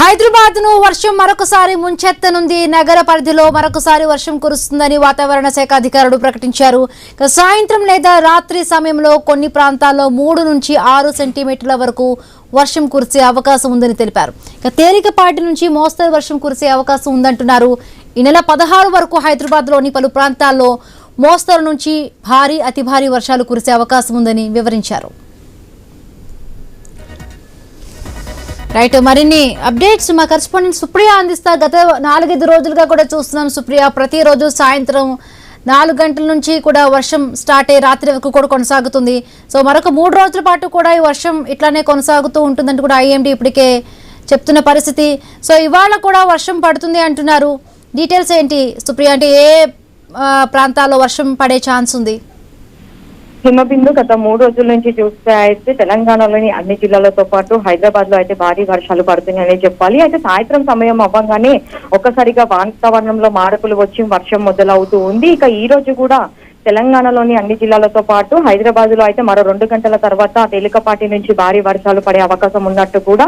హైదరాబాద్ ను వర్షం మరొకసారి ముంచెత్తనుంది. నగర పరిధిలో మరొకసారి వర్షం కురుస్తుందని వాతావరణ శాఖ అధికారులు ప్రకటించారు. సాయంత్రం లేదా రాత్రి సమయంలో కొన్ని ప్రాంతాల్లో 3 నుంచి 6 సెంటీమీటర్ల వరకు వర్షం కురిసే అవకాశం ఉందని తెలిపారు. తేలికపాటి నుంచి మోస్తరు వర్షం కురిసే అవకాశం ఉందంటున్నారు. ఈ నెల 16 వరకు హైదరాబాద్ లోని పలు ప్రాంతాల్లో మోస్తరు నుంచి భారీ అతి భారీ వర్షాలు కురిసే అవకాశం ఉందని వివరించారు. రైట్, మరిన్ని అప్డేట్స్ మా కరెస్పాండెంట్ సుప్రియ అందిస్తారు. గత 4-5 రోజులుగా కూడా చూస్తున్నాం సుప్రియ, ప్రతిరోజు సాయంత్రం 4 గంటల నుంచి కూడా వర్షం స్టార్ట్ అయ్యి రాత్రి వరకు కూడా కొనసాగుతుంది. సో మరొక 3 రోజుల పాటు కూడా ఈ వర్షం ఇట్లానే కొనసాగుతూ ఉంటుందంటూ కూడా ఐఎండీ ఇప్పటికే చెప్తున్న పరిస్థితి. సో ఇవాళ కూడా వర్షం పడుతుంది అంటున్నారు. డీటెయిల్స్ ఏంటి సుప్రియ, అంటే ఏ ప్రాంతాల్లో వర్షం పడే ఛాన్స్ ఉంది? హిమబిందు గత 3 రోజుల నుంచి చూస్తే అయితే తెలంగాణలోని అన్ని జిల్లాలతో పాటు హైదరాబాద్ లో అయితే భారీ వర్షాలు పడుతున్నాయని చెప్పాలి. అయితే సాయంత్రం సమయం అవ్వగానే ఒక్కసారిగా వాతావరణంలో మార్పులు వచ్చి వర్షం మొదలవుతూ ఉంది. ఇక ఈ రోజు కూడా తెలంగాణలోని అన్ని జిల్లాలతో పాటు హైదరాబాద్ లో అయితే మరో 2 గంటల తర్వాత తేలికపాటి నుంచి భారీ వర్షాలు పడే అవకాశం ఉన్నట్టు కూడా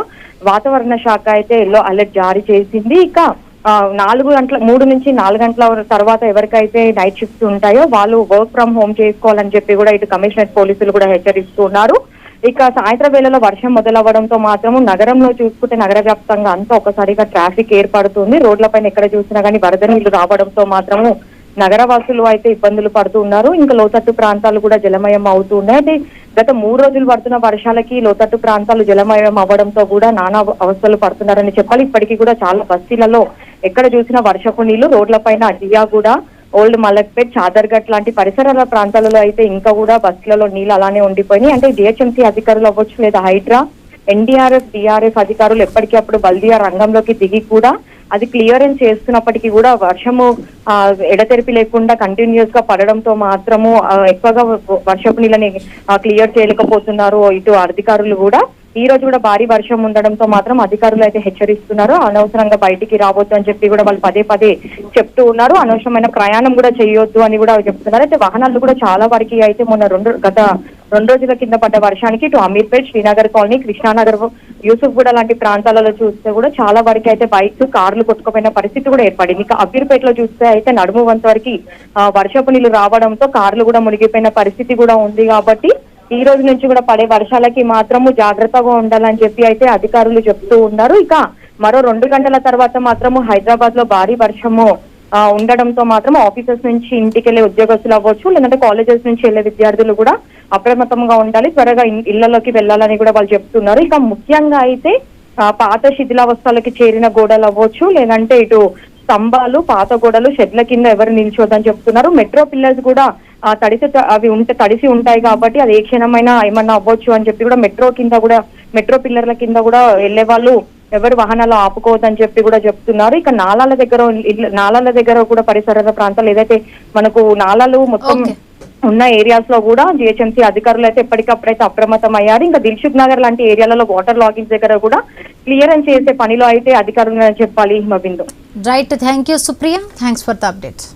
వాతావరణ శాఖ అయితే ఎల్లో అలర్ట్ జారీ చేసింది. ఇక 3 నుంచి 4 గంటల తర్వాత ఎవరికైతే నైట్ షిఫ్ట్స్ ఉంటాయో వాళ్ళు వర్క్ ఫ్రమ్ హోమ్ చేసుకోవాలని చెప్పి కూడా ఇటు కమిషనరేట్ పోలీసులు కూడా హెచ్చరిస్తున్నారు. ఇక సాయంత్రం వేళలో వర్షం మొదలవ్వడంతో మాత్రము నగరంలో చూసుకుంటే నగర వ్యాప్తంగా అంతా ఒకసారిగా ట్రాఫిక్ ఏర్పడుతుంది. రోడ్లపైన ఎక్కడ చూసినా కానీ వరద నీళ్లు రావడంతో మాత్రము నగరవాసులు అయితే ఇబ్బందులు పడుతూ ఉన్నారు. ఇంకా లోతట్టు ప్రాంతాలు కూడా జలమయం అవుతూ ఉన్నాయి. అంటే గత 3 రోజులు పడుతున్న వర్షాలకి లోతట్టు ప్రాంతాలు జలమయం అవ్వడంతో కూడా నానా అవస్థలు పడుతున్నారని చెప్పాలి. ఇప్పటికీ కూడా చాలా బస్తీలలో ఎక్కడ చూసినా వర్షపు నీళ్లు రోడ్లపైన జియాగూడ, ఓల్డ్ మలక్పేట్, చాదర్ఘట్ లాంటి పరిసరాల ప్రాంతాలలో అయితే ఇంకా కూడా బస్సులలో నీళ్ళు అలానే ఉండిపోయినాయి. అంటే జిహెచ్ఎంసీ అధికారులు అవ్వచ్చు లేదా హైడ్రా, ఎన్డీఆర్ఎఫ్, డిఆర్ఎఫ్ అధికారులు ఎప్పటికప్పుడు బల్దియా రంగంలోకి దిగి కూడా అది క్లియరెన్స్ చేస్తున్నప్పటికీ కూడా వర్షము ఎడతెరిపి లేకుండా కంటిన్యూస్ గా పడడంతో మాత్రము ఎక్కువగా వర్షపు నీళ్ళని క్లియర్ చేయలేకపోతున్నారు ఇటు అధికారులు కూడా. ఈ రోజు కూడా భారీ వర్షం ఉండడంతో మాత్రం అధికారులు అయితే హెచ్చరిస్తున్నారు. అనవసరంగా బయటికి రావద్దు అని చెప్పి కూడా వాళ్ళు పదే చెప్తూ ఉన్నారు. అనవసరమైన ప్రయాణం కూడా చేయొద్దు అని కూడా చెప్తున్నారు. అయితే వాహనాలు కూడా చాలా వరకు అయితే గత 2 రోజుల కింద పడ్డ వర్షానికి ఇటు అమీర్పేట్, శ్రీనగర్ కాలనీ, కృష్ణానగర్, యూసుఫ్గూడ లాంటి ప్రాంతాలలో చూస్తే కూడా చాలా వరకు అయితే బైక్స్, కార్లు కొట్టుకుపోయిన పరిస్థితి కూడా ఏర్పడింది. ఇక అమీర్పేట్ లో చూస్తే అయితే నడుము వంత వరకు వర్షపు నీళ్లు రావడంతో కార్లు కూడా మునిగిపోయిన పరిస్థితి కూడా ఉంది. కాబట్టి ఈ రోజు నుంచి కూడా పడే వర్షాలకి మాత్రము జాగ్రత్తగా ఉండాలని చెప్పి అయితే అధికారులు చెప్తూ ఉన్నారు. ఇక మరో 2 గంటల తర్వాత మాత్రము హైదరాబాద్ లో భారీ వర్షము ఉండడంతో మాత్రం ఆఫీసెస్ నుంచి ఇంటికి వెళ్లే ఉద్యోగస్తులు అవ్వచ్చు, లేదంటే కాలేజెస్ నుంచి వెళ్లే విద్యార్థులు కూడా అప్రమత్తంగా ఉండాలి, త్వరగా ఇళ్లలోకి వెళ్లాలని కూడా వాళ్ళు చెప్తున్నారు. ఇక ముఖ్యంగా అయితే పాత శిథిలావస్థలకి చేరిన గోడలు అవ్వచ్చు, లేదంటే ఇటు స్తంభాలు, పాత గోడలు, షెడ్ల కింద ఎవరు నిల్చోదని చెప్తున్నారు. మెట్రో పిల్లర్స్ కూడా తడిసి ఉంటాయి కాబట్టి అది ఏ క్షణమైనా ఏమన్నా అవ్వచ్చు అని చెప్పి కూడా మెట్రో పిల్లర్ల కింద కూడా వెళ్లే వాళ్ళు ఎవరు వాహనాలు ఆపుకోవద్దని చెప్పి కూడా చెప్తున్నారు. ఇక నాలాల దగ్గర కూడా పరిసర ప్రాంతాలు ఏదైతే మనకు నాలాలు మొత్తం ఉన్న ఏరియాస్ లో కూడా జిహెచ్ఎంసీ అధికారులు అయితే ఎప్పటికప్పుడైతే అప్రమత్తం అయ్యారు. ఇంకా దిల్సుఖ్ నగర్ లాంటి ఏరియాలలో వాటర్ లాగిన్స్ దగ్గర కూడా క్లియరెన్స్ చేసే పనిలో అయితే అధికారులు చెప్పాలి. Himabindu. Right, thank you Supriya, thanks for the updates.